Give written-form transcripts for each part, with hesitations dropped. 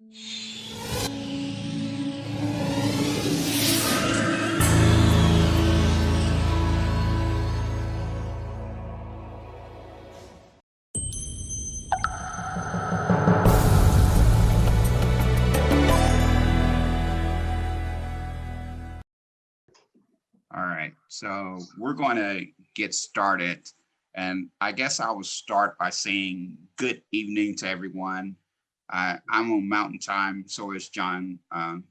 All right, so we're going to get started. And I guess I will start by saying good evening to everyone. I'm on Mountain Time, so is John, our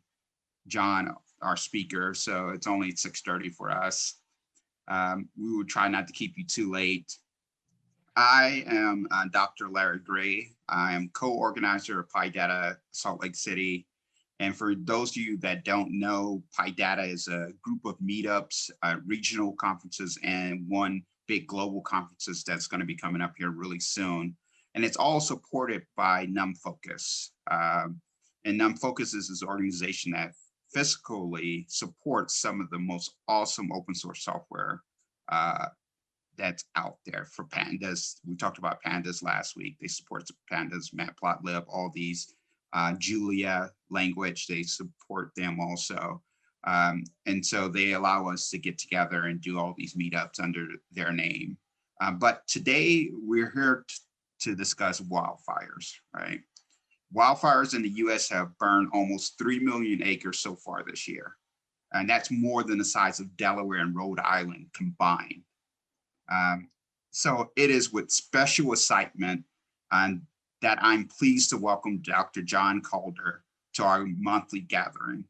speaker. So it's only 6:30 for us. We will try not to keep you too late. I am Dr. Larry Gray. I am co-organizer of PyData Salt Lake City. And for those of you that don't know, PyData is a group of meetups, regional conferences, and one big global conferences that's going to be coming up here really soon. And it's all supported by NumFOCUS. And NumFOCUS is this organization that fiscally supports some of the most awesome open source software that's out there for pandas. We talked about pandas last week. They support pandas, matplotlib, all these. Julia language, they support them also. And so they allow us to get together and do all these meetups under their name. But today we're here to discuss wildfires, right? Wildfires in the US have burned almost 3 million acres so far this year. And that's more than the size of Delaware and Rhode Island combined. So it is with special excitement that I'm pleased to welcome Dr. John Calder to our monthly gathering.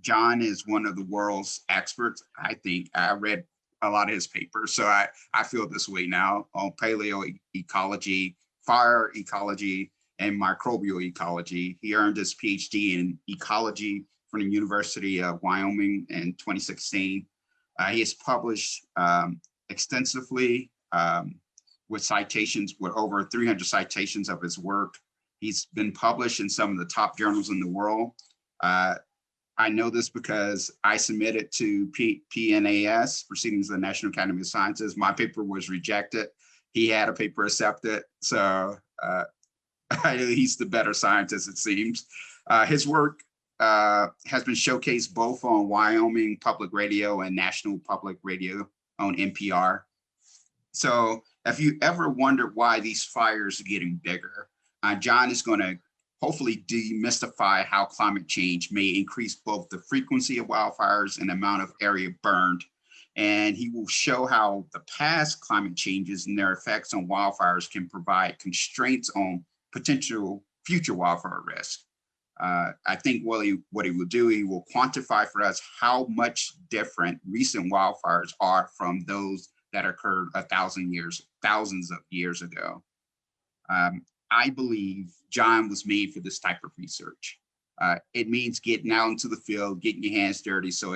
John is one of the world's experts. I think I read a lot of his papers, so I feel this way now on paleo ecology, fire ecology, and microbial ecology. He earned his PhD in ecology from the University of Wyoming in 2016. He has published extensively with citations, with over 300 citations of his work. He's been published in some of the top journals in the world. I know this because I submitted to PNAS, Proceedings of the National Academy of Sciences. My paper was rejected. He had a paper accepted. So he's the better scientist, it seems. His work has been showcased both on Wyoming Public Radio and National Public Radio on NPR. So if you ever wondered why these fires are getting bigger, John is going to hopefully demystify how climate change may increase both the frequency of wildfires and the amount of area burned. And he will show how the past climate changes and their effects on wildfires can provide constraints on potential future wildfire risk. I think what he will do, he will quantify for us how much different recent wildfires are from those that occurred thousands of years ago. I believe John was made for this type of research. It means getting out into the field, getting your hands dirty. So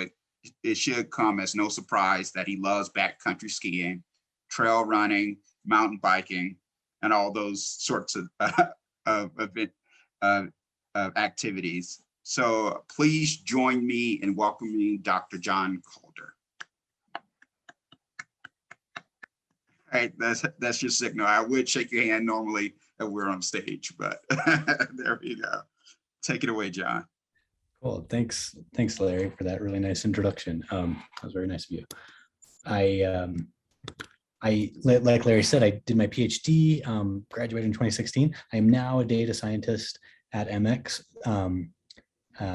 it should come as no surprise that he loves backcountry skiing, trail running, mountain biking, and all those sorts of activities. So please join me in welcoming Dr. John Calder. All right, that's your signal. I would shake your hand normally if we're on stage, but there we go. Take it away, John. Cool. Thanks, Larry, for that really nice introduction. That was very nice of you. Like Larry said, I did my PhD, graduated in 2016. I am now a data scientist at MX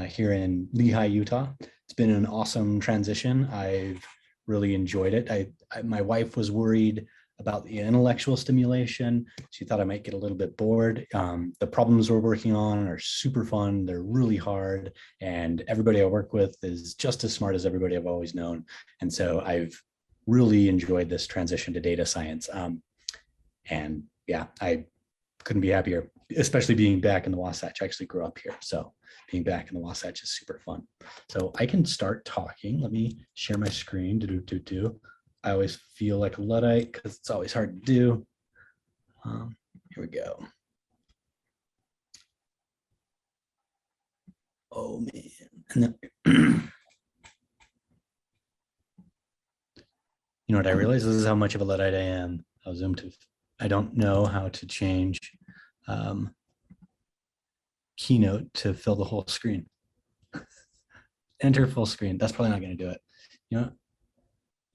here in Lehi, Utah. It's been an awesome transition. I've really enjoyed it. My wife was worried about the intellectual stimulation. She thought I might get a little bit bored. The problems we're working on are super fun. They're really hard. And everybody I work with is just as smart as everybody I've always known. And so I've really enjoyed this transition to data science. And yeah, I couldn't be happier, especially being back in the Wasatch. I actually grew up here. So being back in the Wasatch is super fun. So I can start talking. Let me share my screen. I always feel like a Luddite because it's always hard to do. Here we go. Oh man. And then, you know what I realized? This is how much of a Luddite I am. I'll zoom to, I don't know how to change. Keynote to fill the whole screen. Enter full screen. That's probably not going to do it. You know,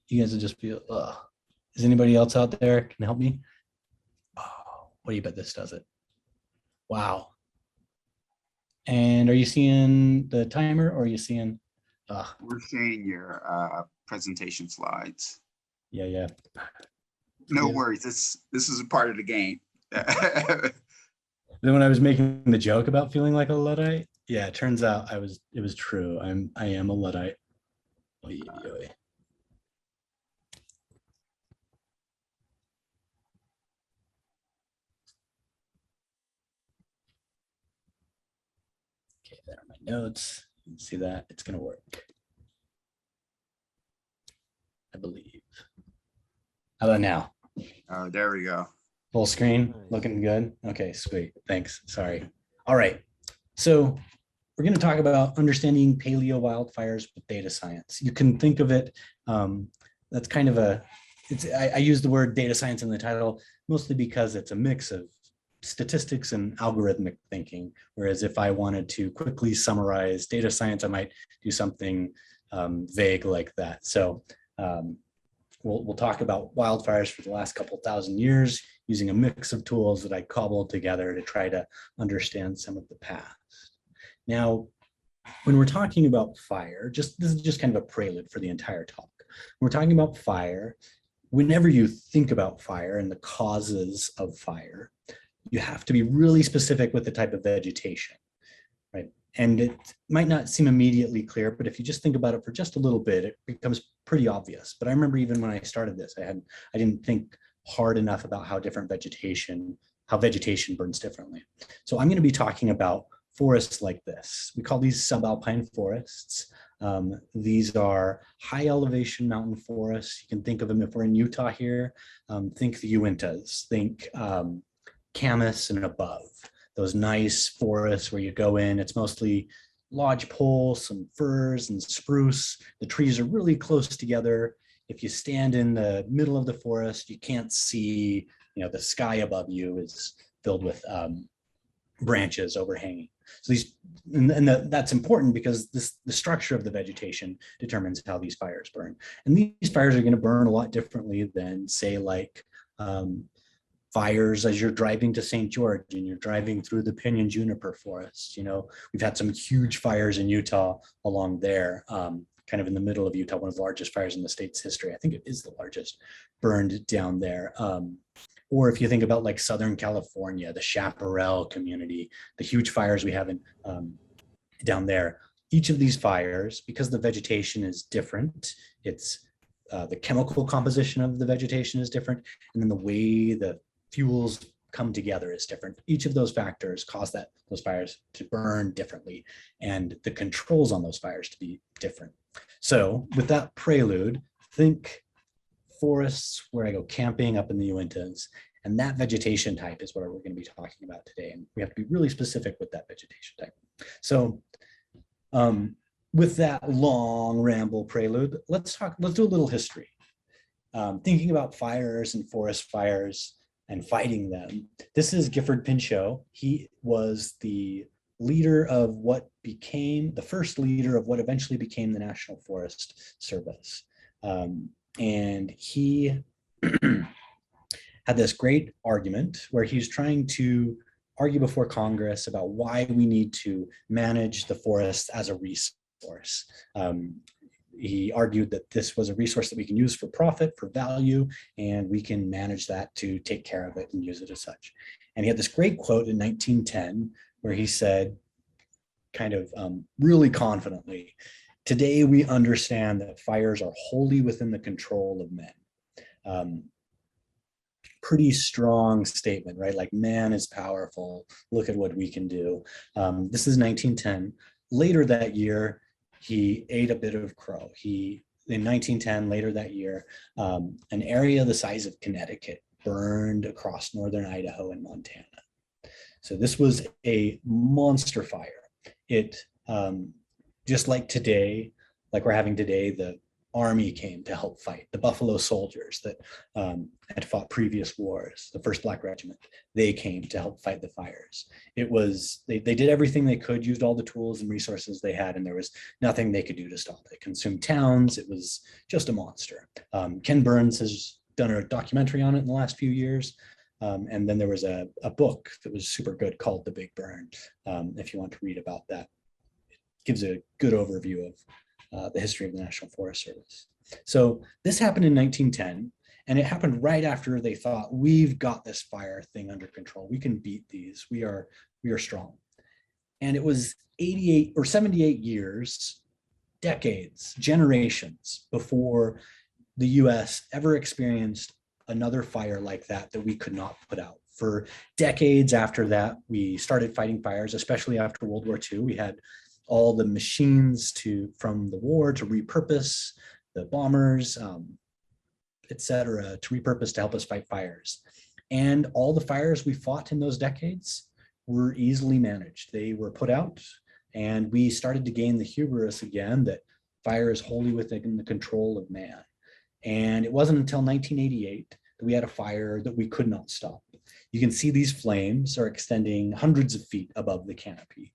you guys will just be, ugh. Is anybody else out there can help me? Oh, what do you bet this does it? Wow. And are you seeing the timer or are you seeing? We're seeing your presentation slides. Yeah. No worries. This is a part of the game. Then when I was making the joke about feeling like a Luddite, yeah, it turns out it was true. I am a Luddite. Oy, oy. Okay, there are my notes. You can see that it's gonna work. I believe. How about now? Oh, there we go. Full screen, looking good. Okay, sweet. Thanks. Sorry. All right. So we're going to talk about understanding paleo wildfires with data science. You can think of it, that's kind of I use the word data science in the title, mostly because it's a mix of statistics and algorithmic thinking. Whereas if I wanted to quickly summarize data science, I might do something vague like that. So we'll talk about wildfires for the last couple thousand years using a mix of tools that I cobbled together to try to understand some of the past. Now, when we're talking about fire, this is just kind of a prelude for the entire talk. When we're talking about fire, whenever you think about fire and the causes of fire, you have to be really specific with the type of vegetation, right? And it might not seem immediately clear, but if you just think about it for just a little bit, it becomes pretty obvious. But I remember even when I started this, I didn't think hard enough about how vegetation burns differently. So I'm going to be talking about forests like this. We call these subalpine forests. These are high elevation mountain forests. You can think of them if we're in Utah here. Think the Uintas, think Camas and above. Those nice forests where you go in, it's mostly lodgepole, some firs and spruce. The trees are really close together. If you stand in the middle of the forest, you can't see, the sky above you is filled with branches overhanging. So that's important because the structure of the vegetation determines how these fires burn. And these fires are going to burn a lot differently than, say, like fires as you're driving to St. George and you're driving through the pinyon juniper forest. We've had some huge fires in Utah along there, kind of in the middle of Utah, one of the largest fires in the state's history. I think it is the largest, burned down there. Or if you think about like Southern California, the Chaparral community, the huge fires we have in down there, each of these fires, because the vegetation is different, it's the chemical composition of the vegetation is different, and then the way the fuels come together is different. Each of those factors cause those fires to burn differently and the controls on those fires to be different. So with that prelude, think forests where I go camping up in the Uintas, and that vegetation type is what we're going to be talking about today. And we have to be really specific with that vegetation type. So with that long ramble prelude, let's do a little history. Thinking about fires and forest fires and fighting them. This is Gifford Pinchot. He was the leader of the first leader of what eventually became the National Forest Service. And he had this great argument where he's trying to argue before Congress about why we need to manage the forest as a resource. He argued that this was a resource that we can use for profit, for value, and we can manage that to take care of it and use it as such. And he had this great quote in 1910 where he said, kind of really confidently, "Today we understand that fires are wholly within the control of men." Pretty strong statement, right? Like, man is powerful. Look at what we can do. This is 1910. Later that year, he ate a bit of crow. In 1910, later that year, an area the size of Connecticut burned across northern Idaho and Montana. So this was a monster fire. It, just like today, like we're having today, the army came to help fight. The Buffalo Soldiers that had fought previous wars, the 1st Black Regiment, they came to help fight the fires. It was, they did everything they could, used all the tools and resources they had, and there was nothing they could do to stop it. It consumed towns. It was just a monster. Ken Burns has done a documentary on it in the last few years. And then there was a book that was super good called The Big Burn. If you want to read about that, it gives a good overview of the history of the National Forest Service. So this happened in 1910, and it happened right after they thought, we've got this fire thing under control. We can beat these. We are strong. And it was 88 or 78 years, decades, generations before the US ever experienced another fire like that we could not put out. For decades after that, we started fighting fires, especially after World War II. We had all the machines from the war to repurpose, the bombers, et cetera, to repurpose to help us fight fires. And all the fires we fought in those decades were easily managed. They were put out, and we started to gain the hubris again that fire is wholly within the control of man. And it wasn't until 1988 that we had a fire that we could not stop. You can see these flames are extending hundreds of feet above the canopy.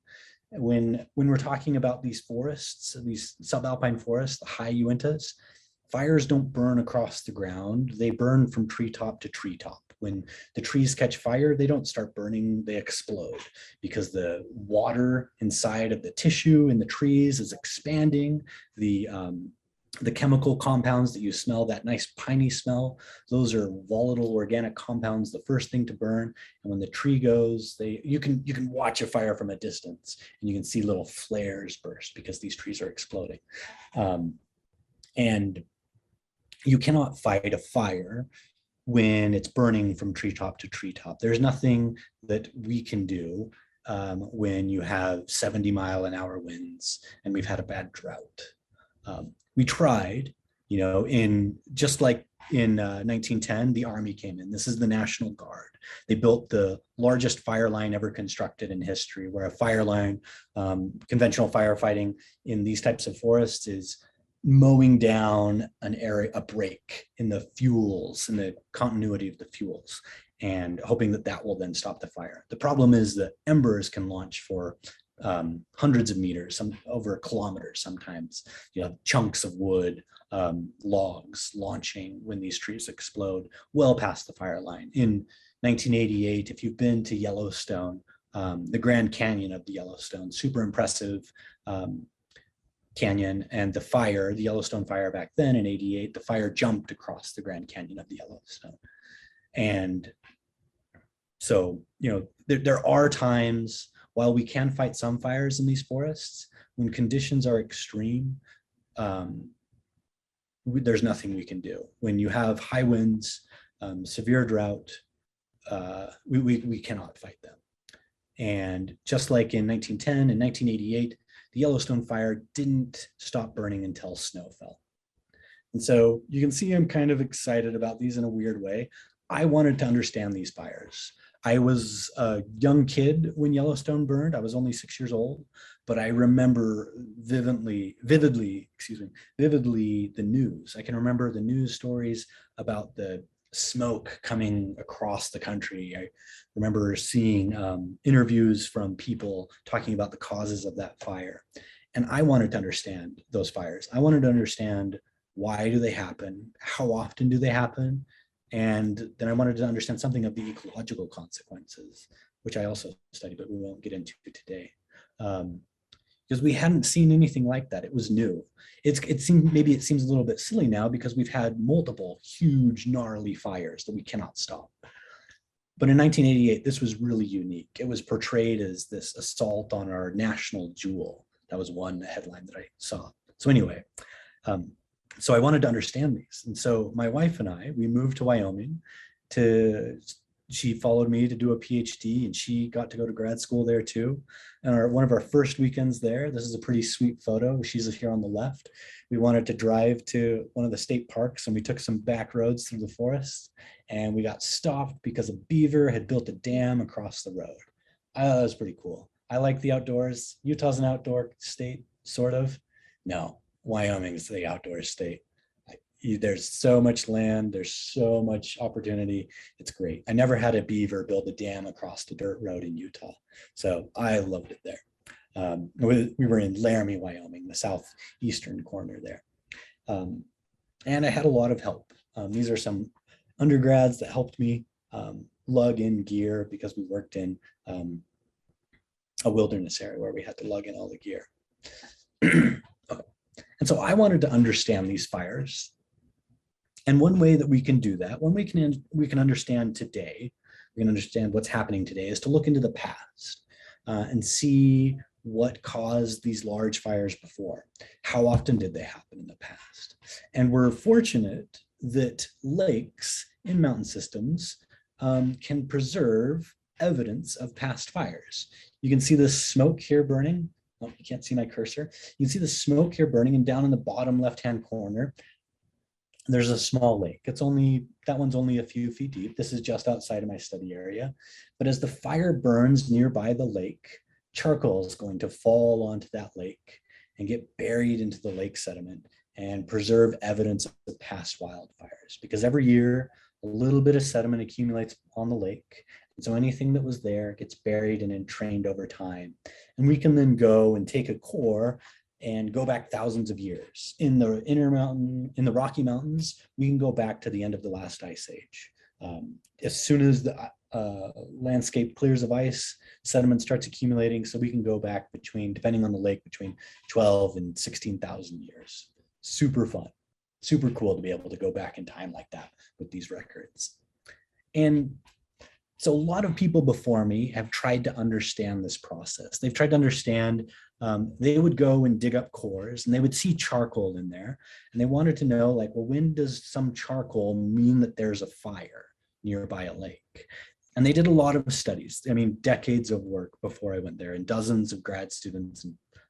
When we're talking about these forests, these subalpine forests, the high Uintas, fires don't burn across the ground. They burn from treetop to treetop. When the trees catch fire, they don't start burning, they explode, because the water inside of the tissue in the trees is expanding. The chemical compounds that you smell, that nice piney smell, those are volatile organic compounds, the first thing to burn. And when the tree goes, you can watch a fire from a distance, and you can see little flares burst because these trees are exploding. And you cannot fight a fire when it's burning from treetop to treetop. There's nothing that we can do when you have 70-mile-an-hour winds and we've had a bad drought. We tried, just like in 1910, the Army came in. This is the National Guard. They built the largest fire line ever constructed in history, where a fire line, conventional firefighting in these types of forests, is mowing down an area, a break in the fuels, in the continuity of the fuels, and hoping that will then stop the fire. The problem is that embers can launch for hundreds of meters, over kilometers sometimes. You have chunks of wood, logs launching when these trees explode well past the fire line. In 1988, if you've been to Yellowstone, the Grand Canyon of the Yellowstone, super impressive canyon, and the Yellowstone fire back then in 88, the fire jumped across the Grand Canyon of the Yellowstone. And so, there are times, while we can fight some fires in these forests, when conditions are extreme, there's nothing we can do. When you have high winds, severe drought, we cannot fight them. And just like in 1910 and 1988, the Yellowstone fire didn't stop burning until snow fell. And so you can see I'm kind of excited about these in a weird way. I wanted to understand these fires. I was a young kid when Yellowstone burned. I was only 6 years old, but I remember vividly the news. I can remember the news stories about the smoke coming across the country. I remember seeing interviews from people talking about the causes of that fire. And I wanted to understand those fires. I wanted to understand, why do they happen? How often do they happen? And then I wanted to understand something of the ecological consequences, which I also studied, but we won't get into today. Because we hadn't seen anything like that. It was new. It seems a little bit silly now, because we've had multiple huge, gnarly fires that we cannot stop. But in 1988, this was really unique. It was portrayed as this assault on our national jewel. That was one headline that I saw. So anyway, so I wanted to understand these. And so my wife and I, we moved to Wyoming she followed me to do a PhD, and she got to go to grad school there too. And one of our first weekends there, this is a pretty sweet photo. She's here on the left. We wanted to drive to one of the state parks, and we took some back roads through the forest, and we got stopped because a beaver had built a dam across the road. That was pretty cool. I like the outdoors. Utah's an outdoor state, sort of. No, Wyoming is the outdoor state. There's so much land, there's so much opportunity. It's great. I never had a beaver build a dam across the dirt road in Utah, so I loved it there. We were in Laramie, Wyoming, the southeastern corner there. And I had a lot of help. These are some undergrads that helped me lug in gear because we worked in a wilderness area where we had to lug in all the gear. Okay. And so I wanted to understand these fires. And one way that we can do that, when we can understand today, we can understand what's happening today, is to look into the past and see what caused these large fires before. How often did they happen in the past? And we're fortunate that lakes in mountain systems can preserve evidence of past fires. You can see the smoke here burning. Oh, you can't see my cursor. You can see the smoke here burning, and down in the bottom left-hand corner, there's a small lake. That one's only a few feet deep. This is just outside of my study area. But as the fire burns nearby the lake, charcoal is going to fall onto that lake and get buried into the lake sediment and preserve evidence of past wildfires. Because every year, a little bit of sediment accumulates on the lake. And so anything that was there gets buried and entrained over time. And we can then go and take a core and go back thousands of years. In the Rocky Mountains, we can go back to the end of the last ice age. As soon as the landscape clears of ice, sediment starts accumulating, so we can go back depending on the lake, between 12 and 16,000 years. Super fun, super cool to be able to go back in time like that with these records. And so a lot of people before me have tried to understand this process. They've tried to understand, they would go and dig up cores and they would see charcoal in there. And they wanted to know, like, well, when does some charcoal mean that there's a fire nearby a lake? And they did a lot of studies. I mean, decades of work before I went there, and dozens of grad students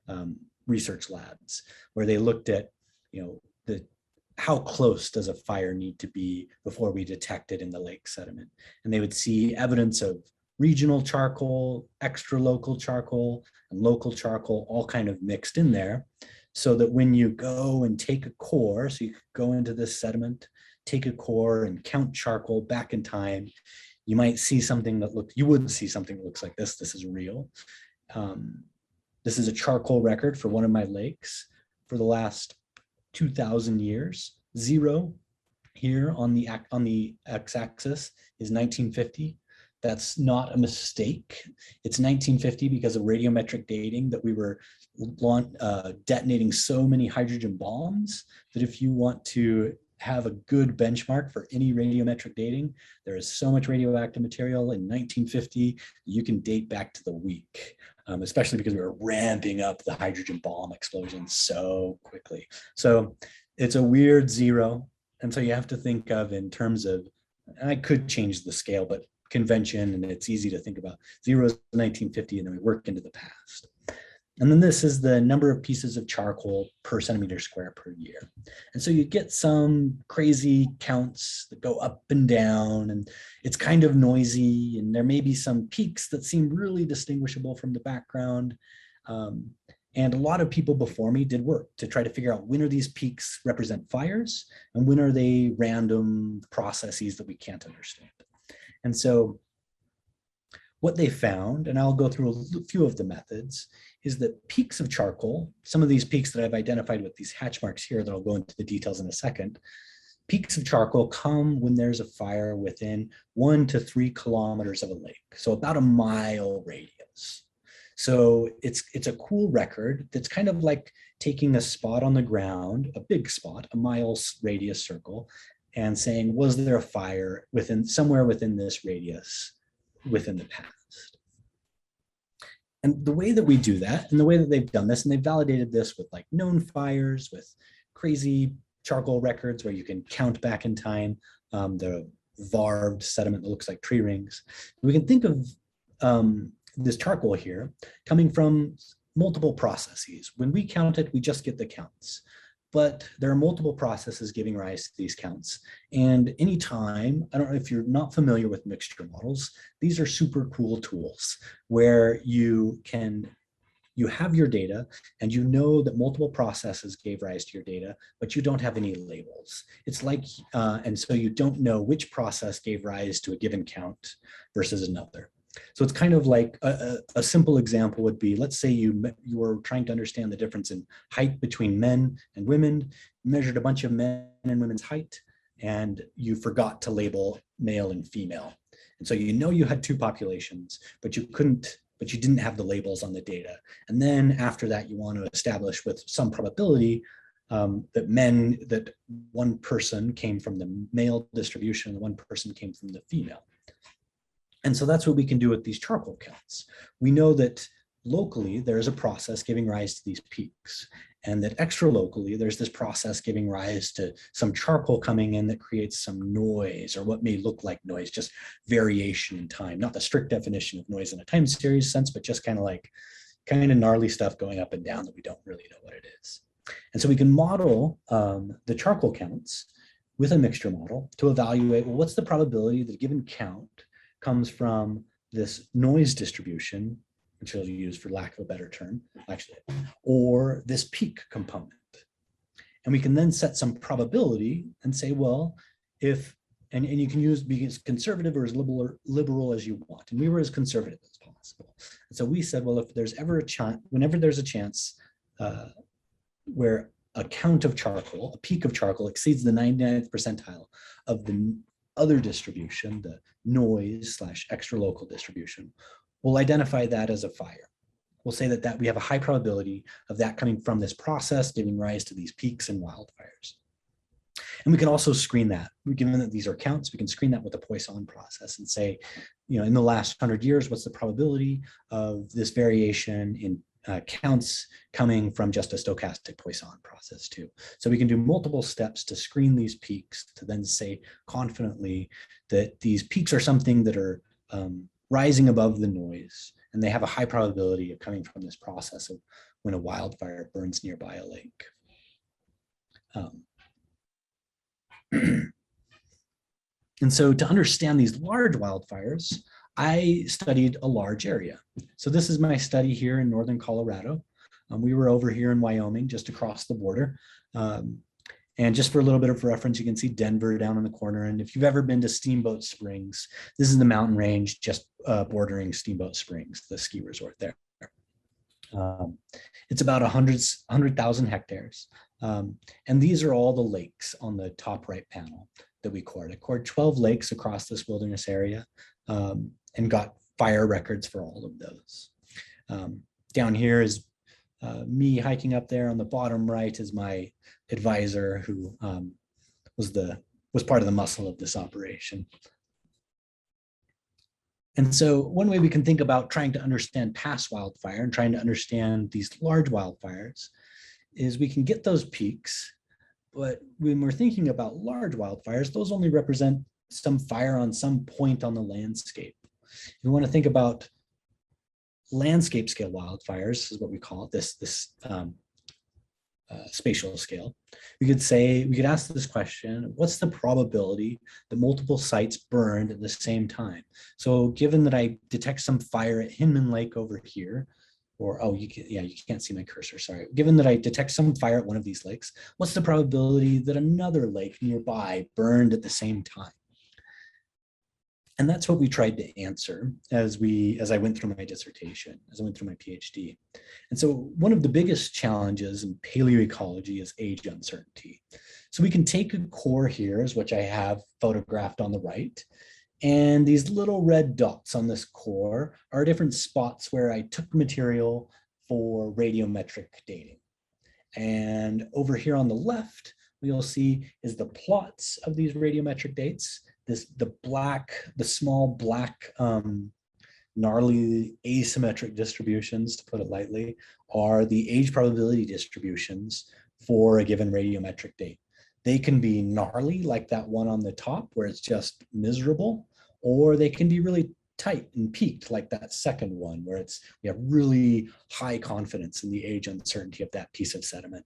and research labs where they looked at, how close does a fire need to be before we detect it in the lake sediment? And they would see evidence of regional charcoal, extra local charcoal, and local charcoal all kind of mixed in there, so that when you go and take a core, so you could go into this sediment, take a core and count charcoal back in time, you might see something you wouldn't see something that looks like this. This is real. This is a charcoal record for one of my lakes for the last 2,000 years. 0 here on the x-axis is 1950. That's not a mistake. It's 1950 because of radiometric dating, that we were detonating so many hydrogen bombs that if you want to have a good benchmark for any radiometric dating, there is so much radioactive material in 1950, you can date back to the week, especially because we were ramping up the hydrogen bomb explosions so quickly. So it's a weird 0. And so you have to think of in terms of, and I could change the scale, but convention, and it's easy to think about 0 is 1950, and then we work into the past. And then this is the number of pieces of charcoal per centimeter square per year. And so you get some crazy counts that go up and down, and it's kind of noisy, and there may be some peaks that seem really distinguishable from the background. And a lot of people before me did work to try to figure out, when are these peaks represent fires and when are they random processes that we can't understand. And so what they found, and I'll go through a few of the methods, is that peaks of charcoal, some of these peaks that I've identified with these hatch marks here that I'll go into the details in a second, peaks of charcoal come when there's a fire within 1 to 3 kilometers of a lake, so about a mile radius. So it's a cool record that's kind of like taking a spot on the ground, a big spot, a mile radius circle, and saying, was there a fire somewhere within this radius within the past? And the way that we do that, and the way that they've done this, and they've validated this with like known fires, with crazy charcoal records where you can count back in time, the varved sediment that looks like tree rings. We can think of this charcoal here coming from multiple processes. When we count it, we just get the counts. But there are multiple processes giving rise to these counts. And anytime, I don't know if you're not familiar with mixture models, these are super cool tools where you can You have your data and you know that multiple processes gave rise to your data, but you don't have any labels. It's like, and so you don't know which process gave rise to a given count versus another. So it's kind of like a simple example would be, let's say you were trying to understand the difference in height between men and women, measured a bunch of men and women's height, and you forgot to label male and female. And so you know you had two populations, but you didn't have the labels on the data. And then after that, you want to establish with some probability that one person came from the male distribution and one person came from the female. And so that's what we can do with these charcoal counts. We know that locally, there is a process giving rise to these peaks, and that extra locally, there's this process giving rise to some charcoal coming in that creates some noise, or what may look like noise, just variation in time, not the strict definition of noise in a time series sense, but just kind of gnarly stuff going up and down that we don't really know what it is. And so we can model the charcoal counts with a mixture model to evaluate, well, what's the probability that a given count comes from this noise distribution, which I'll use for lack of a better term, actually, or this peak component. And we can then set some probability and say, well, if, and you can be as conservative or as liberal as you want. And we were as conservative as possible. And so we said, well, if there's ever a chance, whenever there's a chance where a count of charcoal, a peak of charcoal exceeds the 99th percentile of the other distribution, the noise / extra local distribution, we'll identify that as a fire. We'll say that we have a high probability of that coming from this process giving rise to these peaks and wildfires. And we can also screen that. Given that these are counts, we can screen that with the Poisson process and say, in the last 100 years, what's the probability of this variation in counts coming from just a stochastic Poisson process too. So we can do multiple steps to screen these peaks to then say confidently that these peaks are something that are rising above the noise, and they have a high probability of coming from this process of when a wildfire burns nearby a lake. And so to understand these large wildfires, I studied a large area. So this is my study here in northern Colorado. We were over here in Wyoming, just across the border. And just for a little bit of reference, you can see Denver down in the corner. And if you've ever been to Steamboat Springs, this is the mountain range just bordering Steamboat Springs, the ski resort there. It's about 100,000 hectares. And these are all the lakes on the top right panel that we cored. I cored 12 lakes across this wilderness area and got fire records for all of those. Down here is me hiking up there. On the bottom right is my advisor who was part of the muscle of this operation. And so one way we can think about trying to understand past wildfire and trying to understand these large wildfires is we can get those peaks, but when we're thinking about large wildfires, those only represent some fire on some point on the landscape. If we want to think about landscape scale wildfires, is what we call it, this spatial scale. We could ask this question: what's the probability that multiple sites burned at the same time? So given that I detect some fire at Hinman Lake over here, or you can't see my cursor, sorry. Given that I detect some fire at one of these lakes, what's the probability that another lake nearby burned at the same time? And that's what we tried to answer as I went through my dissertation, as I went through my PhD. And so one of the biggest challenges in paleoecology is age uncertainty. So we can take a core here, which I have photographed on the right, and these little red dots on this core are different spots where I took material for radiometric dating. And over here on the left, what you'll see is the plots of these radiometric dates. The small black gnarly asymmetric distributions, to put it lightly, are the age probability distributions for a given radiometric date. They can be gnarly, like that one on the top where it's just miserable, or they can be really tight and peaked, like that second one where we have really high confidence in the age uncertainty of that piece of sediment.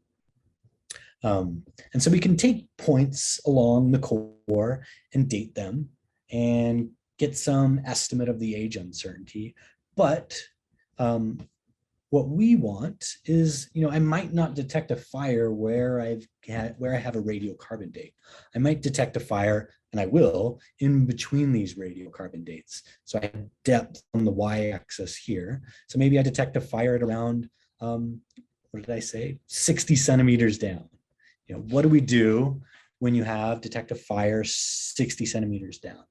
And so we can take points along the core and date them and get some estimate of the age uncertainty. But What we want is, I might not detect a fire where I have a radiocarbon date. I might detect a fire, and I will, in between these radiocarbon dates. So I have depth on the y-axis here. So maybe I detect a fire at around, what did I say? 60 centimeters down. What do we do when you detect a fire 60 centimeters down?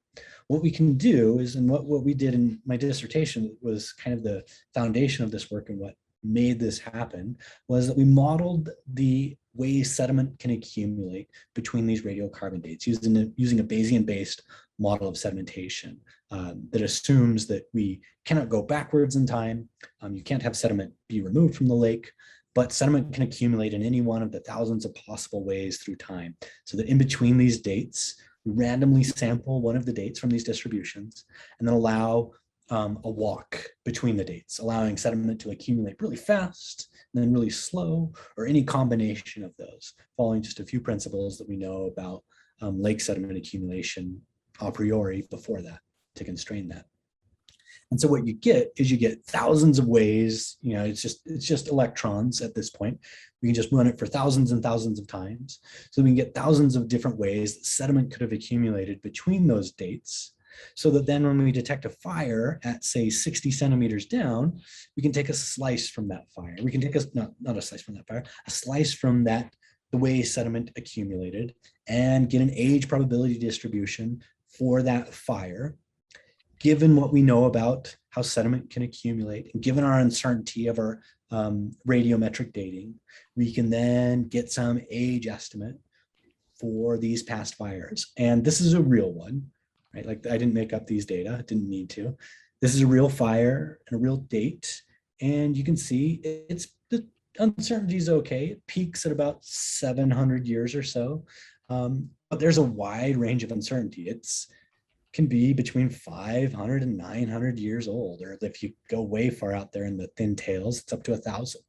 What we can do is, and what we did in my dissertation was kind of the foundation of this work, and what made this happen was that we modeled the way sediment can accumulate between these radiocarbon dates using a Bayesian-based model of sedimentation that assumes that we cannot go backwards in time. You can't have sediment be removed from the lake, but sediment can accumulate in any one of the thousands of possible ways through time. So that in between these dates, we randomly sample one of the dates from these distributions and then allow a walk between the dates, allowing sediment to accumulate really fast and then really slow, or any combination of those, following just a few principles that we know about lake sediment accumulation a priori before that to constrain that. And so what you get is you get thousands of ways, it's just electrons at this point. We can just run it for thousands and thousands of times. So we can get thousands of different ways that sediment could have accumulated between those dates, so that then when we detect a fire at, say, 60 centimeters down, we can take a slice from that fire. We can take not a slice from that fire, a slice from the way sediment accumulated, and get an age probability distribution for that fire. Given what we know about how sediment can accumulate, and given our uncertainty of our radiometric dating, we can then get some age estimate for these past fires. And this is a real one, right? Like, I didn't make up these data, didn't need to. This is a real fire and a real date. And you can see the uncertainty is okay. It peaks at about 700 years or so. But there's a wide range of uncertainty. Can be between 500 and 900 years old, or if you go way far out there in the thin tails, it's up to 1,000.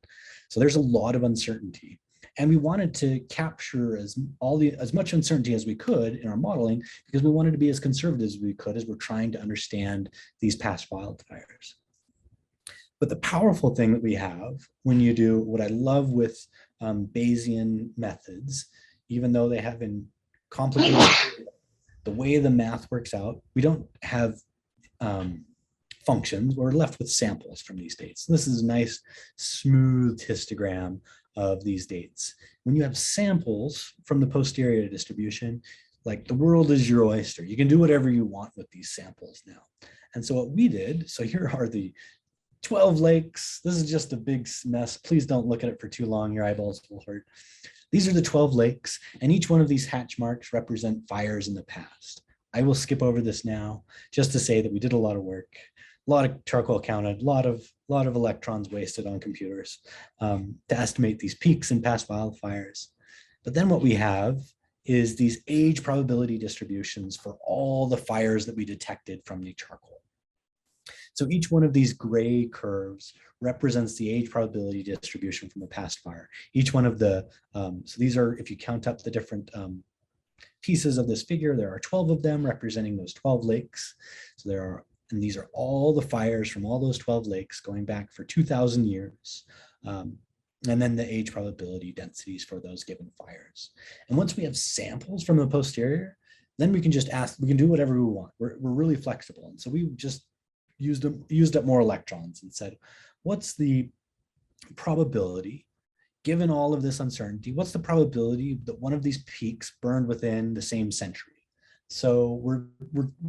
So there's a lot of uncertainty, and we wanted to capture as much uncertainty as we could in our modeling, because we wanted to be as conservative as we could as we're trying to understand these past wildfires. But the powerful thing that we have when you do what I love with Bayesian methods, even though they have been complicated, the way the math works out, we don't have functions. We're left with samples from these dates. This is a nice, smooth histogram of these dates. When you have samples from the posterior distribution, like, the world is your oyster. You can do whatever you want with these samples now. And so what we did, so here are the 12 lakes. This is just a big mess. Please don't look at it for too long. Your eyeballs will hurt. These are the 12 lakes, and each one of these hatch marks represent fires in the past. I will skip over this now, just to say that we did a lot of work, a lot of charcoal counted, a lot of electrons wasted on computers to estimate these peaks in past wildfires. But then what we have is these age probability distributions for all the fires that we detected from the charcoal. So each one of these gray curves represents the age probability distribution from the past fire. Each one of the, so these are, if you count up the different pieces of this figure, there are 12 of them representing those 12 lakes. So and these are all the fires from all those 12 lakes going back for 2,000 years. And then the age probability densities for those given fires. And once we have samples from the posterior, then we can just we can do whatever we want. We're really flexible. And so we just used up more electrons and said, what's the probability, given all of this uncertainty, what's the probability that one of these peaks burned within the same century? So we're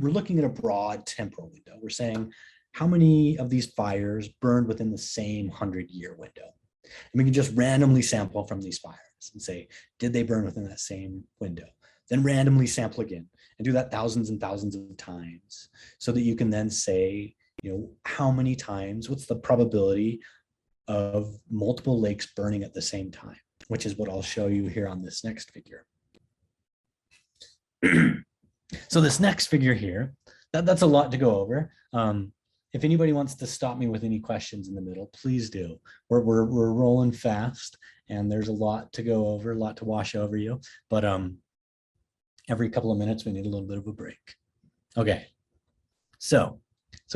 looking at a broad temporal window. We're saying, how many of these fires burned within the same 100-year window? And we can just randomly sample from these fires and say, did they burn within that same window? Then randomly sample again and do that thousands and thousands of times, so that you can then say, how many times, what's the probability of multiple lakes burning at the same time, which is what I'll show you here on this next figure. So this next figure here, that's a lot to go over. If anybody wants to stop me with any questions in the middle, please do. We're rolling fast, and there's a lot to go over, a lot to wash over you. But every couple of minutes, we need a little bit of a break. Okay, so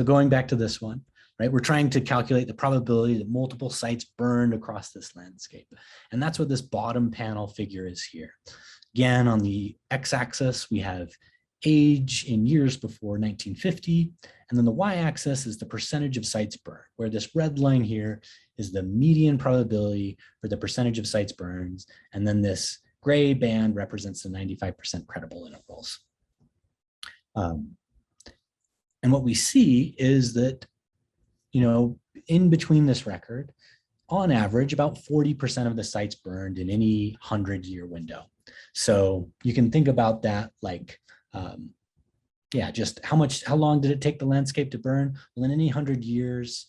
going back to this one, right? We're trying to calculate the probability that multiple sites burned across this landscape. And that's what this bottom panel figure is here. Again, on the x-axis, we have age in years before 1950. And then the y-axis is the percentage of sites burned, where this red line here is the median probability for the percentage of sites burned. And then this gray band represents the 95% credible intervals. And what we see is that, in between this record, on average, about 40% of the sites burned in any 100-year window. So you can think about that like, just how long did it take the landscape to burn? Well, in any 100 years,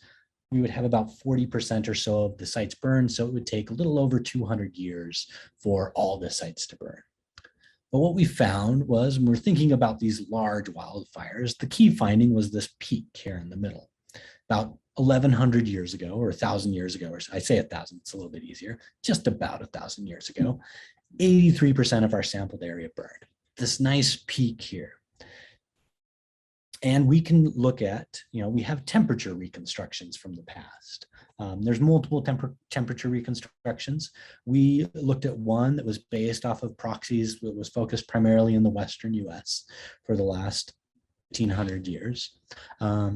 we would have about 40% or so of the sites burned. So it would take a little over 200 years for all the sites to burn. But what we found was, when we're thinking about these large wildfires, the key finding was this peak here in the middle. About 1,100 years ago, or 1,000 years ago, or I say 1,000, it's a little bit easier, just about 1,000 years ago, 83% of our sampled area burned. This nice peak here. And we can look at, we have temperature reconstructions from the past. There's multiple temperature reconstructions. We looked at one that was based off of proxies that was focused primarily in the Western US for the last 1,500 years.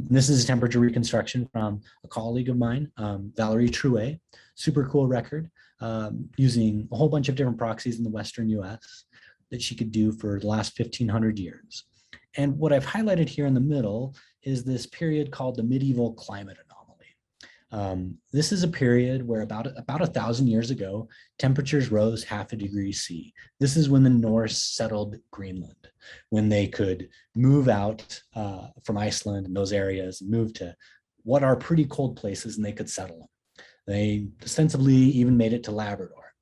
This is a temperature reconstruction from a colleague of mine, Valerie Trouet, super cool record, using a whole bunch of different proxies in the Western US that she could do for the last 1,500 years. And what I've highlighted here in the middle is this period called the medieval climate anomaly. This is a period where about 1,000 years ago, temperatures rose 0.5 degrees C. This is when the Norse settled Greenland, when they could move out from Iceland and those areas and move to what are pretty cold places, and they could settle them. They ostensibly even made it to Labrador.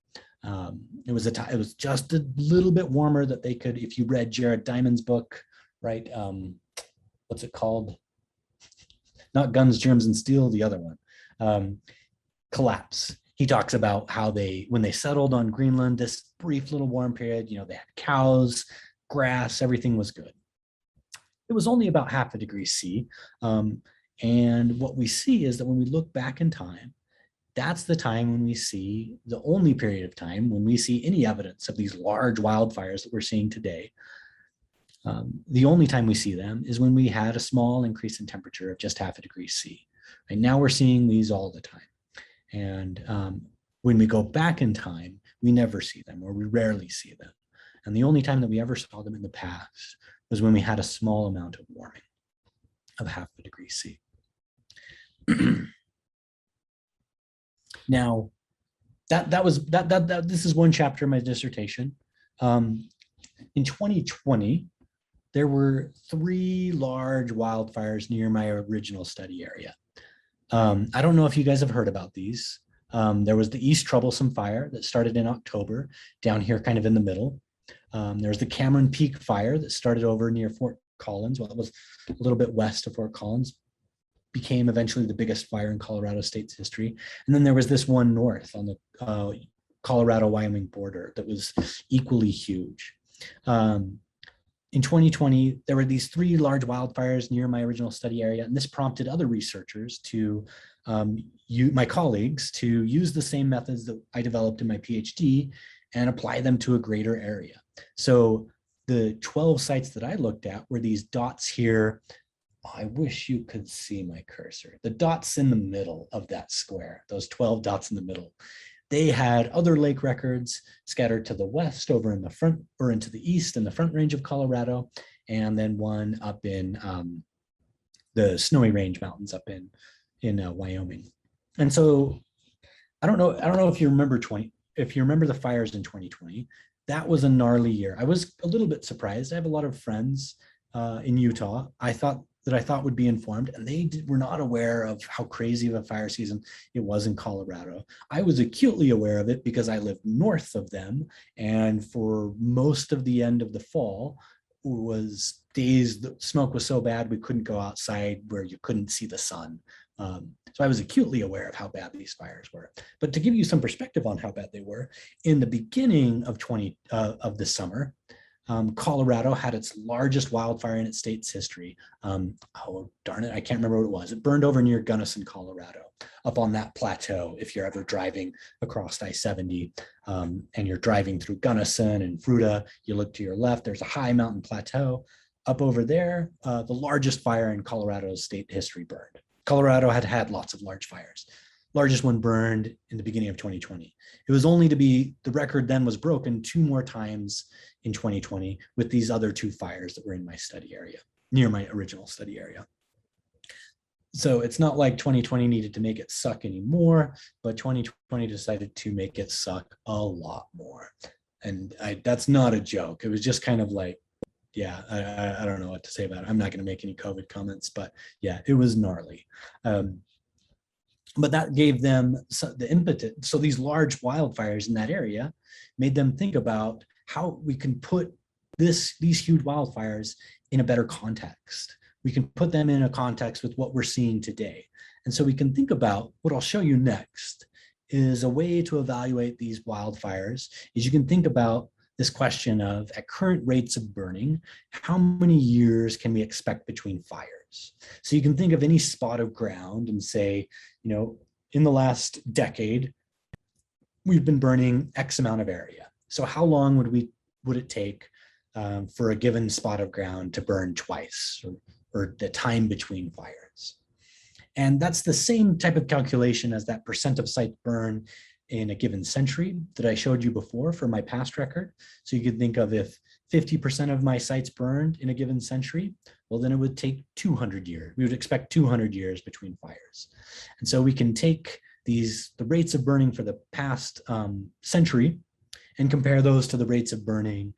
It was just a little bit warmer that they could, if you read Jared Diamond's book, right? What's it called? Not Guns, Germs, and Steel, the other one. Collapse. He talks about how when they settled on Greenland, this brief little warm period, they had cows, grass, everything was good. It was only about 0.5 degrees C. And what we see is that when we look back in time, that's the time when we see, the only period of time when we see any evidence of these large wildfires that we're seeing today. The only time we see them is when we had a small increase in temperature of just 0.5 degrees C. And now we're seeing these all the time. And when we go back in time, we never see them, or we rarely see them. And the only time that we ever saw them in the past was when we had a small amount of warming of 0.5 degrees C. Now, this is one chapter of my dissertation. In 2020, there were 3 large wildfires near my original study area. I don't know if you guys have heard about these. There was the East Troublesome Fire that started in October, down here kind of in the middle. There was the Cameron Peak Fire that started over near Fort Collins. Well, it was a little bit west of Fort Collins, became eventually the biggest fire in Colorado state's history. And then there was this one north on the Colorado-Wyoming border that was equally huge. In 2020, there were these 3 large wildfires near my original study area, and this prompted other researchers to, my colleagues, to use the same methods that I developed in my PhD and apply them to a greater area. So the 12 sites that I looked at were these dots here. Oh, I wish you could see my cursor. The dots in the middle of that square, those 12 dots in the middle. They had other lake records scattered to the west over in the front, or into the east in the Front Range of Colorado, and then one up in the Snowy Range Mountains up in Wyoming. And so I don't know if you remember the fires in 2020. That was a gnarly year. I was a little bit surprised. I have a lot of friends in Utah. I thought would be informed, and they were not aware of how crazy of a fire season it was in Colorado. I was acutely aware of it because I lived north of them, and for most of the end of the fall was days the smoke was so bad we couldn't go outside where you couldn't see the sun. So I was acutely aware of how bad these fires were. But to give you some perspective on how bad they were, in the beginning of the summer, Colorado had its largest wildfire in its state's history. Oh, darn it, I can't remember what it was. It burned over near Gunnison, Colorado, up on that plateau. If you're ever driving across I-70 and you're driving through Gunnison and Fruita, you look to your left, there's a high mountain plateau. Up over there, the largest fire in Colorado's state history burned. Colorado had had lots of large fires. Largest one burned in the beginning of 2020. It was only to be, the record then was broken 2 more times in 2020 with these other 2 fires that were in my study area, near my original study area. So it's not like 2020 needed to make it suck anymore, but 2020 decided to make it suck a lot more. And that's not a joke. It was just kind of like, yeah, I don't know what to say about it. I'm not going to make any COVID comments, but yeah, it was gnarly. But that gave them the impetus. So these large wildfires in that area made them think about how we can put these huge wildfires in a better context. We can put them in a context with what we're seeing today. And so we can think about what I'll show you next is a way to evaluate these wildfires is you can think about this question of at current rates of burning, how many years can we expect between fires? So you can think of any spot of ground and say, you know, in the last decade, we've been burning X amount of area. So how long would it take for a given spot of ground to burn twice or the time between fires? And that's the same type of calculation as that percent of sites burn in a given century that I showed you before for my past record. So you could think of if 50% of my sites burned in a given century, well, then it would take 200 years. We would expect 200 years between fires. And so we can take the rates of burning for the past century and compare those to the rates of burning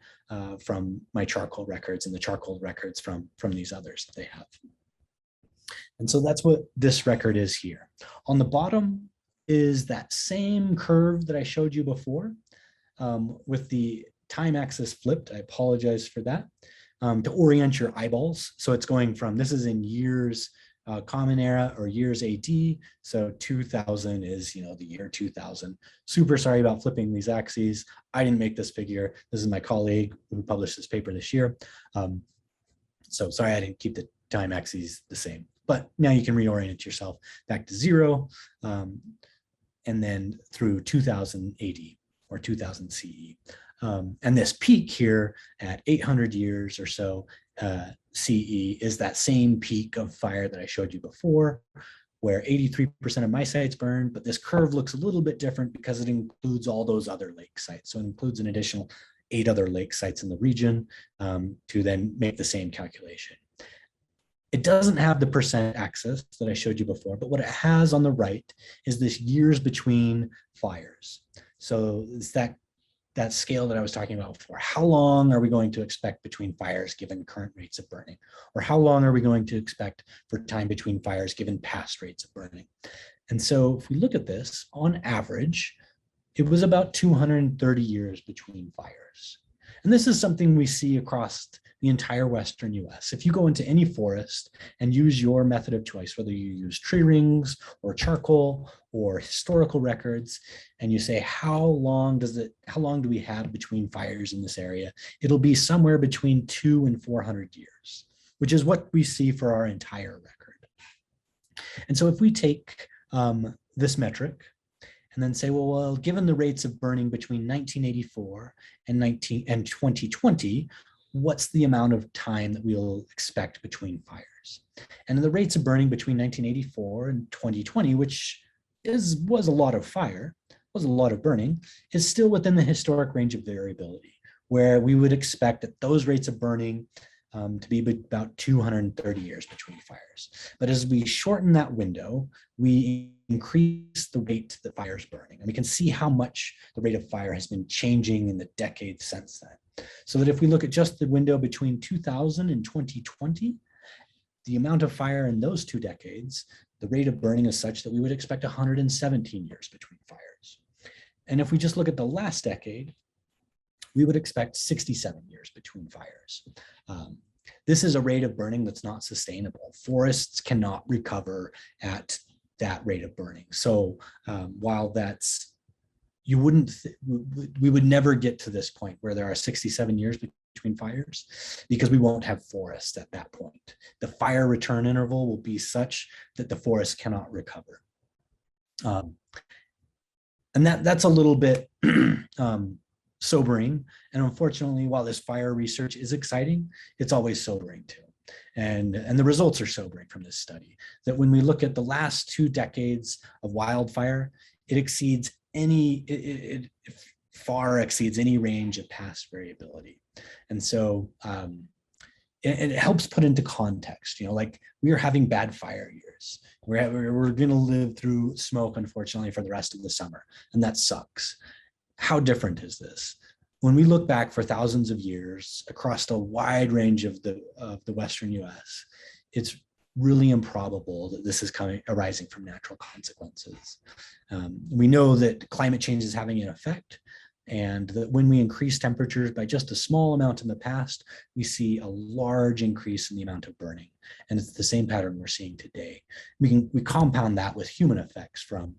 from my charcoal records and the charcoal records from these others that they have. And so that's what this record is here. On the bottom is that same curve that I showed you before with the time axis flipped. I apologize for that, to orient your eyeballs. So it's going from, this is in years common era or years AD. So 2000 is, you know, the year 2000. Super sorry about flipping these axes. I didn't make this figure. This is my colleague who published this paper this year. So sorry, I didn't keep the time axes the same, but now you can reorient yourself back to 0. And then through 2000 AD or 2000 CE. And this peak here at 800 years or so CE is that same peak of fire that I showed you before, where 83% of my sites burned, but this curve looks a little bit different because it includes all those other lake sites. So it includes an additional 8 other lake sites in the region to then make the same calculation. It doesn't have the percent axis that I showed you before, but what it has on the right is this years between fires. So it's that scale that I was talking about before. How long are we going to expect between fires given current rates of burning? Or how long are we going to expect for time between fires given past rates of burning? And so if we look at this, on average, it was about 230 years between fires. And this is something we see across the entire Western US. If you go into any forest and use your method of choice, whether you use tree rings or charcoal or historical records, and you say, how long do we have between fires in this area? It'll be somewhere between 200 and 400 years, which is what we see for our entire record. And so if we take this metric and then say, well, given the rates of burning between 1984 and 2020, what's the amount of time that we'll expect between fires? And the rates of burning between 1984 and 2020, which was a lot of fire, was a lot of burning, is still within the historic range of variability, where we would expect that those rates of burning to be about 230 years between fires. But as we shorten that window, we increase the rate that fire is burning. And we can see how much the rate of fire has been changing in the decades since then. So that if we look at just the window between 2000 and 2020, the amount of fire in those 2 decades, the rate of burning is such that we would expect 117 years between fires. And if we just look at the last decade, we would expect 67 years between fires. This is a rate of burning that's not sustainable. Forests cannot recover at that rate of burning. So while we would never get to this point where there are 67 years between fires, because we won't have forests at that point. The fire return interval will be such that the forest cannot recover. And that's a little bit sobering. And unfortunately, while this fire research is exciting, it's always sobering too. And the results are sobering from this study, that when we look at the last 2 decades of wildfire, it exceeds it far exceeds any range of past variability. And so it helps put into context, like we are having bad fire years. We're going to live through smoke, unfortunately, for the rest of the summer, and that sucks. How different is this? When we look back for thousands of years across a wide range of the Western US, it's really improbable that this is arising from natural consequences. We know that climate change is having an effect, and that when we increase temperatures by just a small amount in the past, we see a large increase in the amount of burning. And it's the same pattern we're seeing today. We compound that with human effects from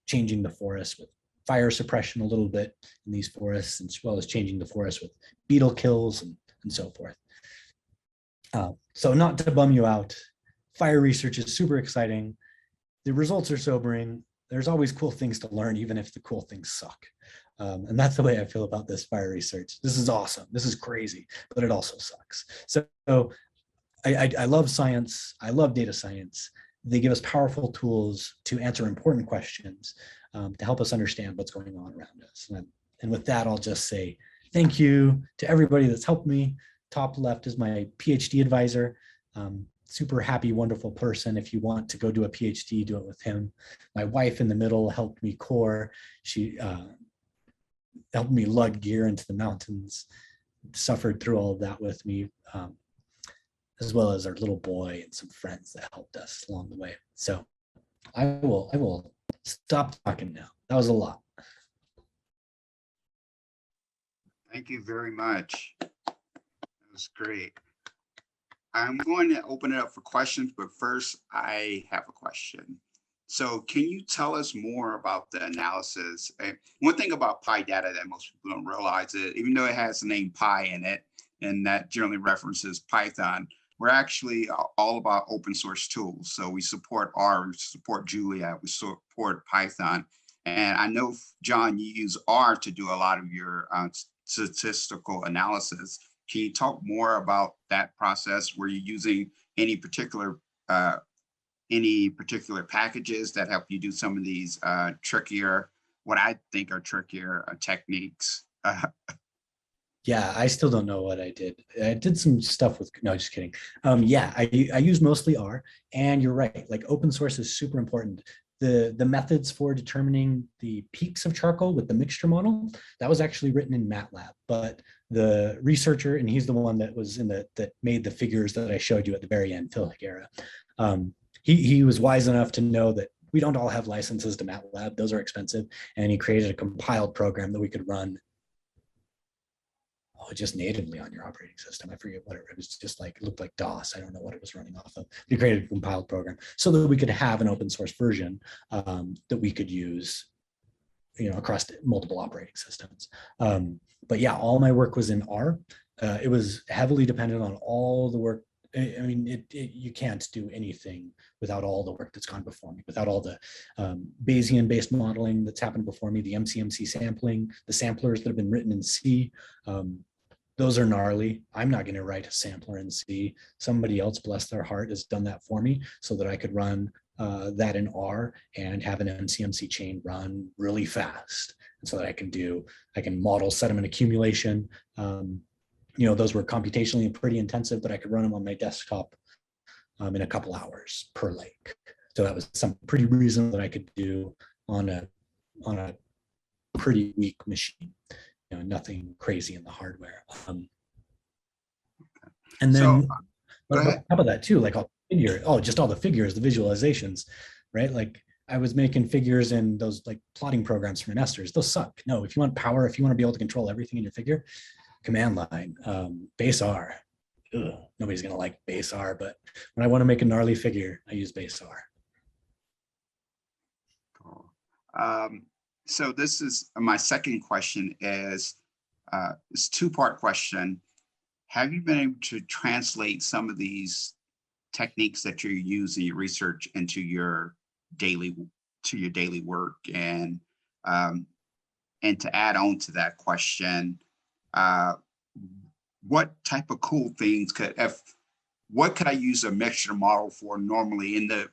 changing the forest with fire suppression a little bit in these forests, as well as changing the forest with beetle kills and so forth. So not to bum you out, fire research is super exciting. The results are sobering. There's always cool things to learn, even if the cool things suck. And that's the way I feel about this fire research. This is awesome. This is crazy, but it also sucks. So I love science. I love data science. They give us powerful tools to answer important questions, to help us understand what's going on around us. And with that, I'll just say thank you to everybody that's helped me. Top left is my PhD advisor. Super happy, wonderful person. If you want to go do a PhD, do it with him. My wife in the middle helped me core. She helped me lug gear into the mountains, suffered through all of that with me, as well as our little boy and some friends that helped us along the way. So I will stop talking now. That was a lot. Thank you very much. That was great. I'm going to open it up for questions, but first I have a question. So can you tell us more about the analysis? One thing about PyData that most people don't realize is, even though it has the name Py in it, and that generally references Python, we're actually all about open source tools. So we support R, we support Julia, we support Python. And I know, John, you use R to do a lot of your statistical analysis. Can you talk more about that process? Were you using any particular packages that help you do some of these trickier, what I think are trickier techniques? Yeah, I still don't know what I did. I did some stuff with, no, just kidding. Yeah, I use mostly R, and you're right, like open source is super important. The methods for determining the peaks of charcoal with the mixture model, that was actually written in MATLAB, but the researcher, and he's the one that was that made the figures that I showed you at the very end, Phil Higuera. He was wise enough to know that we don't all have licenses to MATLAB, those are expensive, and he created a compiled program that we could run just natively on your operating system. I forget what it was, just like, it looked like DOS. I don't know what it was running off of. We created a compiled program so that we could have an open source version that we could use, across multiple operating systems. But yeah, all my work was in R. It was heavily dependent on all the work. I mean, you can't do anything without all the work that's gone before me, without all the Bayesian-based modeling that's happened before me, the MCMC sampling, the samplers that have been written in C. Those are gnarly. I'm not going to write a sampler in C. Somebody else, bless their heart, has done that for me so that I could run that in R and have an MCMC chain run really fast. And so that I can model sediment accumulation. Those were computationally pretty intensive, but I could run them on my desktop in a couple hours per lake. So that was some pretty reasonable that I could do on a pretty weak machine. Nothing crazy in the hardware. And then, but on top of that too, like all the figures, the visualizations, right? Like I was making figures in those like plotting programs for nesters. Those suck. No, if you want power, if you want to be able to control everything in your figure, command line, base R. Ugh, nobody's gonna like base R, but when I want to make a gnarly figure, I use base R. Cool. So this is my second question is, It's a two-part question. Have you been able to translate some of these techniques that you use in your research into your daily work? And to add on to that question, what type of cool things what could I use a mixture model for normally in the,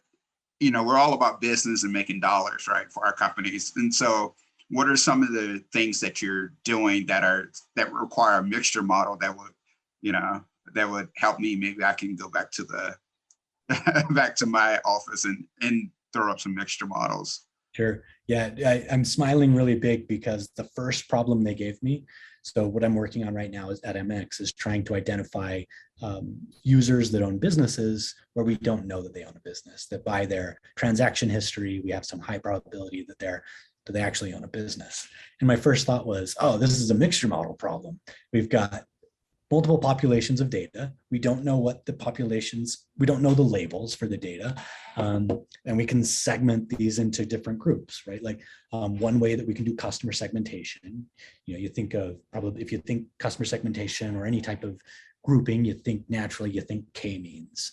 we're all about business and making dollars, right, for our companies. And so what are some of the things that you're doing that require a mixture model that would help me? Maybe I can go back to back to my office and throw up some mixture models. Sure. Yeah, I'm smiling really big because the first problem they gave me, so what I'm working on right now is at MX is trying to identify users that own businesses where we don't know that they own a business, that by their transaction history, we have some high probability that they actually own a business. And my first thought was, oh, this is a mixture model problem. We've got multiple populations of data. We don't know what the populations, we don't know the labels for the data. And we can segment these into different groups, right? Like one way that we can do customer segmentation, you think of probably, if you think customer segmentation or any type of grouping, you think k-means.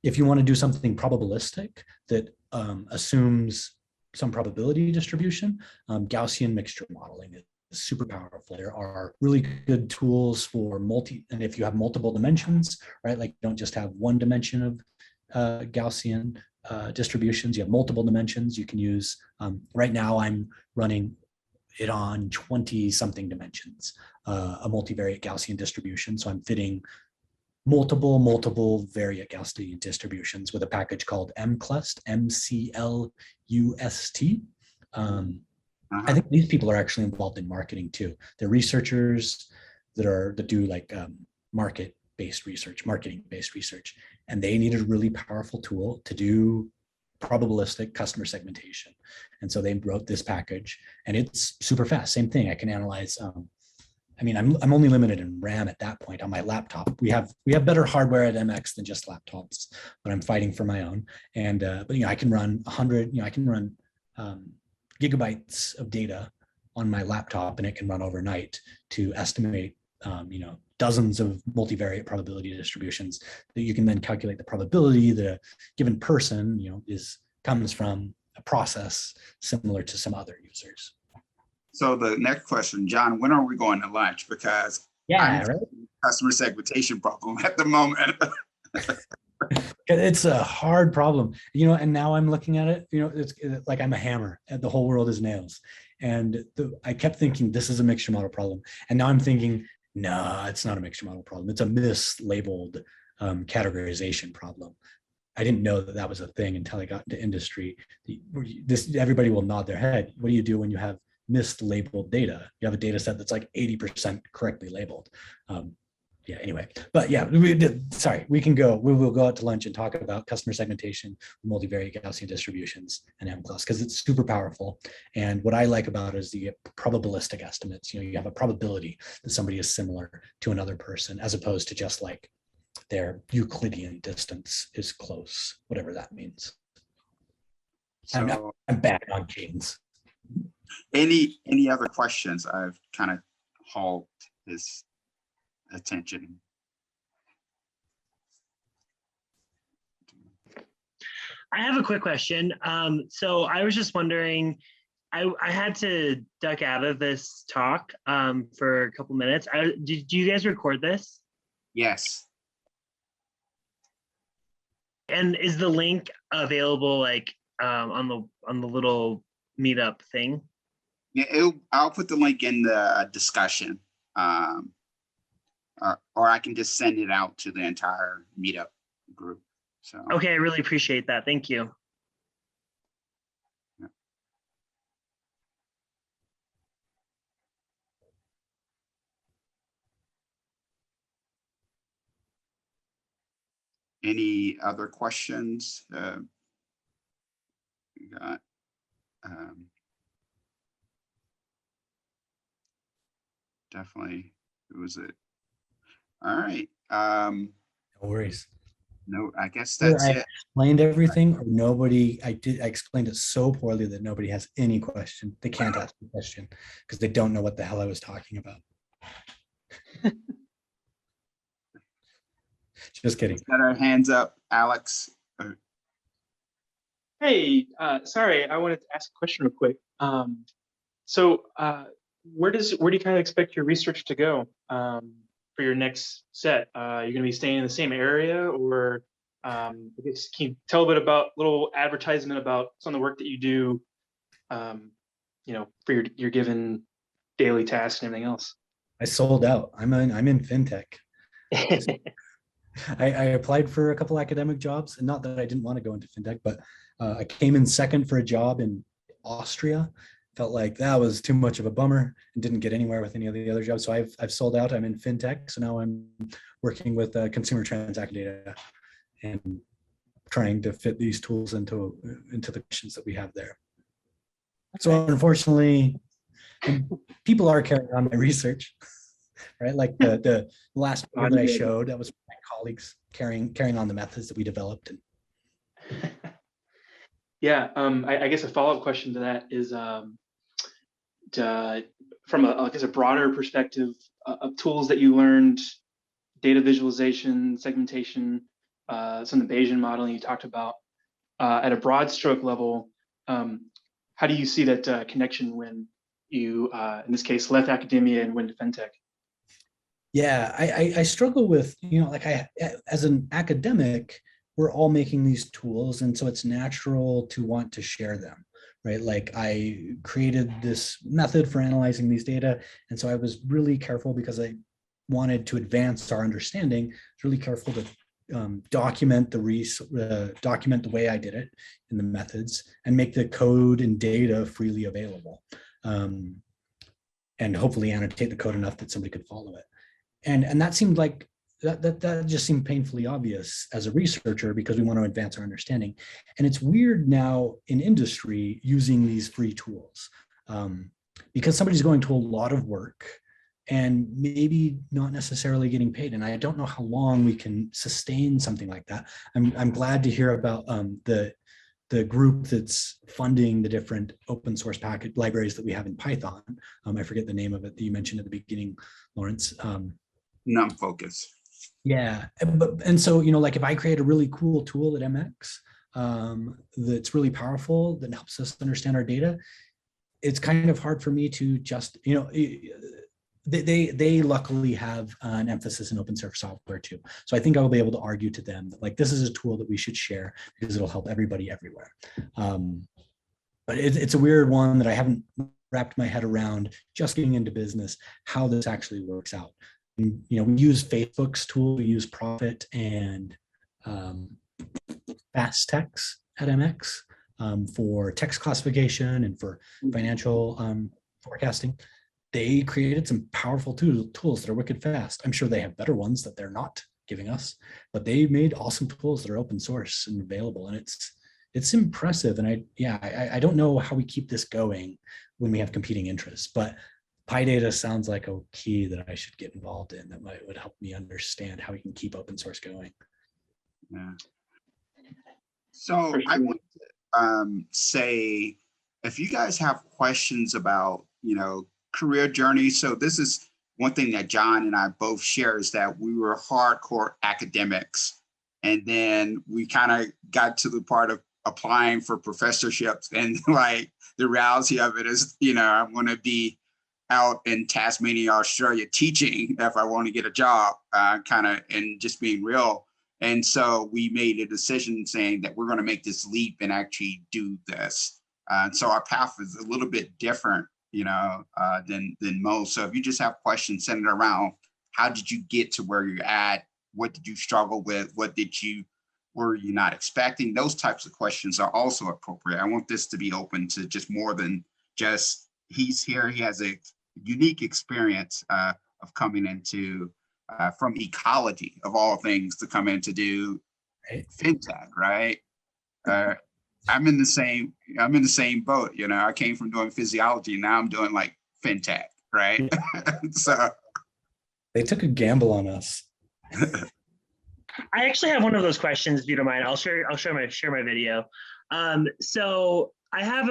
If you want to do something probabilistic that assumes some probability distribution, Gaussian mixture modeling is super powerful. There are really good tools for and if you have multiple dimensions, right? Like you don't just have one dimension of Gaussian distributions, you have multiple dimensions. You can use, right now I'm running it on 20 something dimensions, a multivariate Gaussian distribution. So I'm fitting multiple variate Gaussian distributions with a package called MCLUST, MCLUST. I think these people are actually involved in marketing too. They're researchers that do like marketing-based research, and they need a really powerful tool to do probabilistic customer segmentation. And so they wrote this package, and it's super fast. Same thing. I can analyze. I'm only limited in RAM at that point on my laptop. We have better hardware at MX than just laptops, but I'm fighting for my own. And but I can run 100. I can run gigabytes of data on my laptop, and it can run overnight to estimate, dozens of multivariate probability distributions that you can then calculate the probability that a given person, comes from a process similar to some other users. So the next question, John, when are we going to lunch? Because I'm right? Customer segmentation problem at the moment. It's a hard problem, and now I'm looking at it, it's like I'm a hammer and the whole world is nails. And I kept thinking this is a mixture model problem. And now I'm thinking, no, it's not a mixture model problem. It's a mislabeled categorization problem. I didn't know that was a thing until I got into industry. Everybody will nod their head. What do you do when you have mislabeled data? You have a data set that's like 80% correctly labeled. Anyway, but we will go out to lunch and talk about customer segmentation, multivariate Gaussian distributions, and MCLUST, because it's super powerful. And what I like about it is the probabilistic estimates. You have a probability that somebody is similar to another person, as opposed to just like their Euclidean distance is close, whatever that means. So I'm bad on cadence. Any other questions? I've kind of hauled his attention. I have a quick question. So I was just wondering, I had to duck out of this talk for a couple minutes. Did you guys record this? Yes. And is the link available like on the little meetup thing? Yeah, I'll put the link in the discussion, or I can just send it out to the entire meetup group. So okay, I really appreciate that. Thank you. Yeah. Any other questions? We got definitely, it was it. All right. No worries. No, I guess Either that's I it. explained everything, or nobody, I explained it so poorly that nobody has any question. They can't ask a question because they don't know what the hell I was talking about. Just kidding. Got our hands up, Alex. Hey, sorry, I wanted to ask a question real quick. So where do you kind of expect your research to go for your next set? You're going to be staying in the same area, or I guess, can you tell a bit about little advertisement about some of the work that you do, for your given daily tasks and everything else? I sold out. I'm in fintech. I applied for a couple academic jobs, and not that I didn't want to go into fintech, but I came in second for a job in Austria. Felt like that was too much of a bummer and didn't get anywhere with any of the other jobs. So I've sold out. I'm in fintech. So now I'm working with consumer transaction data and trying to fit these tools into the questions that we have there. So unfortunately, people are carrying on my research, right? Like the last paper that I showed, that was my colleagues carrying on the methods that we developed. Yeah, I guess a follow-up question to that is from a broader perspective of tools that you learned, data visualization, segmentation, some of the Bayesian modeling you talked about, at a broad stroke level, how do you see that connection when you, in this case, left academia and went to fintech? Yeah, I struggle with, like as an academic, we're all making these tools, and so it's natural to want to share them, right? Like I created this method for analyzing these data, and so I was really careful because I wanted to advance our understanding. Really careful to document the way I did it in the methods, and make the code and data freely available, and hopefully annotate the code enough that somebody could follow it. And that seemed like that just seemed painfully obvious as a researcher, because we want to advance our understanding. And it's weird now in industry using these free tools, because somebody's going to a lot of work and maybe not necessarily getting paid. And I don't know how long we can sustain something like that. I'm glad to hear about the group that's funding the different open source package libraries that we have in Python. I forget the name of it that you mentioned at the beginning, Lawrence. NumFOCUS. Yeah, and so, like if I create a really cool tool at MX that's really powerful, that helps us understand our data, it's kind of hard for me to just, they luckily have an emphasis in open source software too. So I think I will be able to argue to them that, like, this is a tool that we should share because it'll help everybody everywhere. But it's a weird one that I haven't wrapped my head around, just getting into business, how this actually works out. And, we use Facebook's tool, we use Profit and Fast Text at MX for text classification and for financial forecasting. They created some powerful tools that are wicked fast. I'm sure they have better ones that they're not giving us, but they made awesome tools that are open source and available. And it's impressive. And I don't know how we keep this going when we have competing interests, but PyData sounds like a key that I should get involved in that would help me understand how we can keep open source going. Yeah. So I want to say, if you guys have questions about, career journey. So this is one thing that John and I both share, is that we were hardcore academics. And then we kind of got to the part of applying for professorships. And like the reality of it is, I'm going to be out in Tasmania, Australia, teaching if I want to get a job, and just being real. And so we made a decision saying that we're going to make this leap and actually do this. So our path is a little bit different, than most. So if you just have questions centered around how did you get to where you're at, what did you struggle with, were you not expecting, those types of questions are also appropriate. I want this to be open to just more than just he's here. He has a unique experience of coming into from ecology of all things to come in to do fintech, right? I'm in the same boat. I came from doing physiology, now I'm doing like fintech, right? So they took a gamble on us. I actually have one of those questions, if you don't mind. I'll share my video. So I have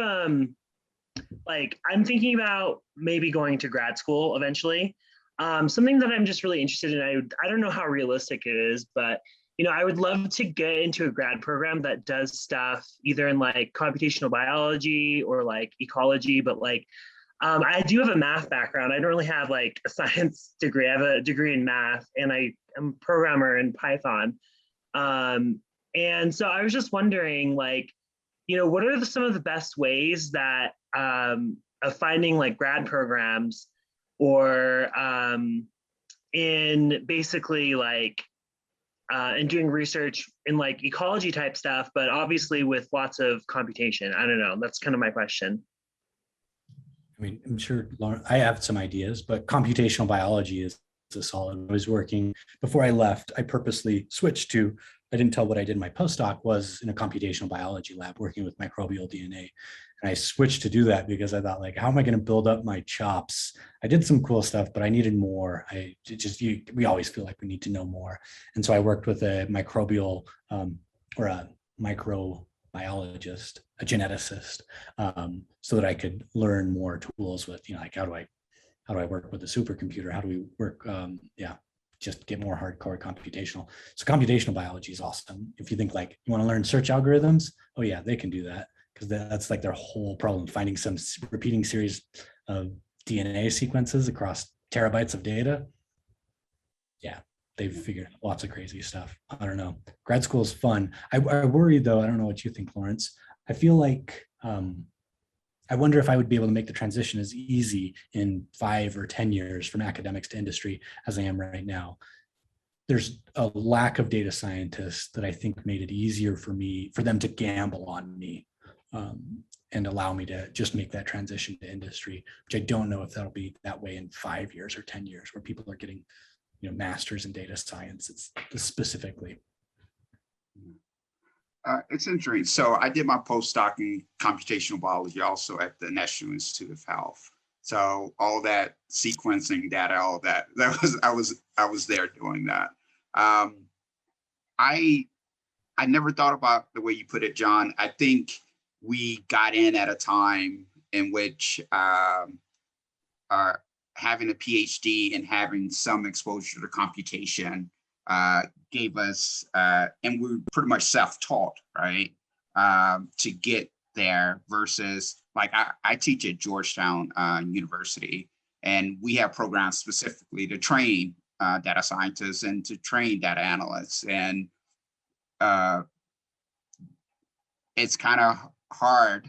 like I'm thinking about maybe going to grad school eventually. Something that I'm just really interested in. I don't know how realistic it is, but I would love to get into a grad program that does stuff either in like computational biology or like ecology, but like I do have a math background. I don't really have like a science degree. I have a degree in math, and I'm a programmer in Python. And so I was just wondering, like, what are some of the best ways that of finding like grad programs or in basically like and doing research in like ecology type stuff, but obviously with lots of computation. I don't know. That's kind of my question. I mean, I'm sure Lauren, I have some ideas, but computational biology is a solid. I was working before I left. I purposely switched to, I didn't tell what I did in my postdoc was in a computational biology lab working with microbial DNA. And I switched to do that because I thought, like, how am I going to build up my chops? I did some cool stuff, but I needed more. We always feel like we need to know more. And so I worked with a microbial or a microbiologist, a geneticist, so that I could learn more tools with, like, how do I work with a supercomputer? How do we work? Just get more hardcore computational. So computational biology is awesome. If you think like you want to learn search algorithms, oh yeah, they can do that, because that's like their whole problem, finding some repeating series of DNA sequences across terabytes of data. Yeah, they've figured lots of crazy stuff. I don't know. Grad school is fun. I worry though, I don't know what you think, Lawrence. I feel like I wonder if I would be able to make the transition as easy in 5 or 10 years from academics to industry as I am right now. There's a lack of data scientists that I think made it easier for them to gamble on me and allow me to just make that transition to industry, which I don't know if that'll be that way in 5 years or 10 years, where people are getting, masters in data science. It's specifically. It's interesting. So I did my postdoc in computational biology also at the National Institute of Health. So all that sequencing data, all that I was there doing that. I never thought about the way you put it, John. I think we got in at a time in which having a PhD and having some exposure to computation gave us, and we were pretty much self-taught, right, to get there versus, like, I teach at Georgetown University, and we have programs specifically to train data scientists and to train data analysts. And it's kind of hard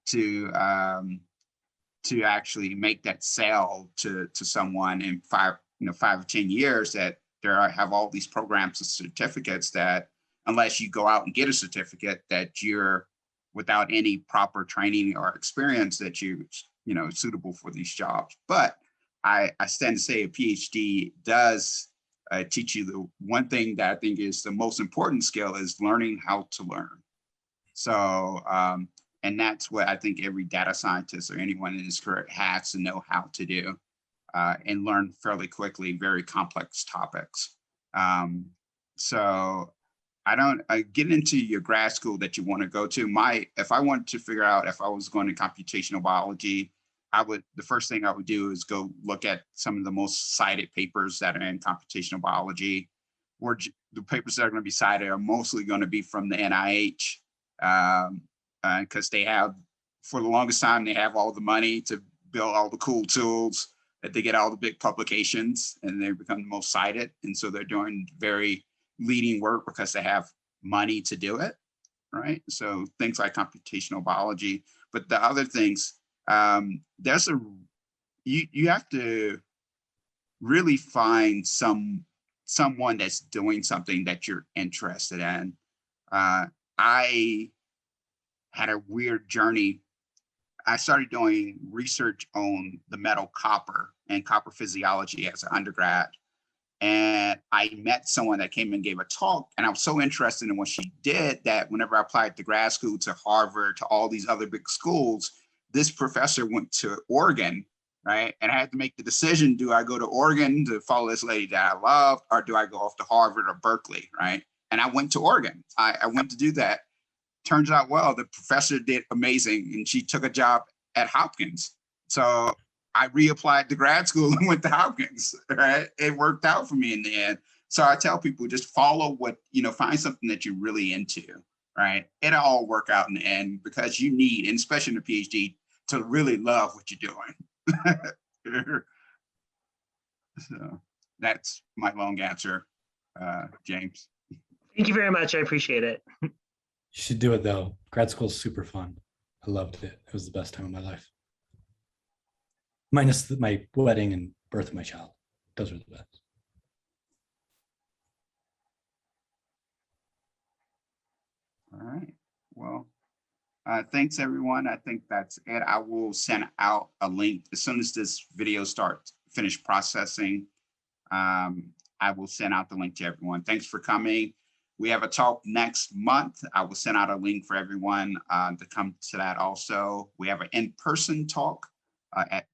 to actually make that sell to someone in 5 or 10 years that have all these programs and certificates that, unless you go out and get a certificate, that you're without any proper training or experience, that you suitable for these jobs. But I stand to say a PhD does teach you the one thing that I think is the most important skill, is learning how to learn. So, and that's what I think every data scientist or anyone in his career has to know how to do. And learn fairly quickly very complex topics. So I don't get into your grad school that you want to go to. If I wanted to figure out if I was going to computational biology, the first thing I would do is go look at some of the most cited papers that are in computational biology, or the papers that are going to be cited are mostly going to be from the NIH, because they have, for the longest time, they have all the money to build all the cool tools, that they get all the big publications and they become the most cited. And so they're doing very leading work because they have money to do it, right? So things like computational biology, but the other things, you have to really find someone that's doing something that you're interested in. I had a weird journey. I started doing research on the metal copper and copper physiology as an undergrad. And I met someone that came and gave a talk, and I was so interested in what she did that whenever I applied to grad school, to Harvard, to all these other big schools, this professor went to Oregon right? And I had to make the decision, do I go to Oregon to follow this lady that I love, or do I go off to Harvard or Berkeley, right? And I went to Oregon. I went to do that. Turns out, well, the professor did amazing, and she took a job at Hopkins. So I reapplied to grad school and went to Hopkins, right? It worked out for me in the end. So I tell people, just follow what, find something that you're really into, right? It'll all work out in the end, because you need, and especially in a PhD, to really love what you're doing. So that's my long answer, James. Thank you very much. I appreciate it. You should do it though. Grad school is super fun. I loved it. It was the best time of my life. Minus my wedding and birth of my child. Those were the best. All right. Well, thanks everyone. I think that's it. I will send out a link as soon as this video finish processing. I will send out the link to everyone. Thanks for coming. We have a talk next month. I will send out a link for everyone to come to that also. We have an in-person talk at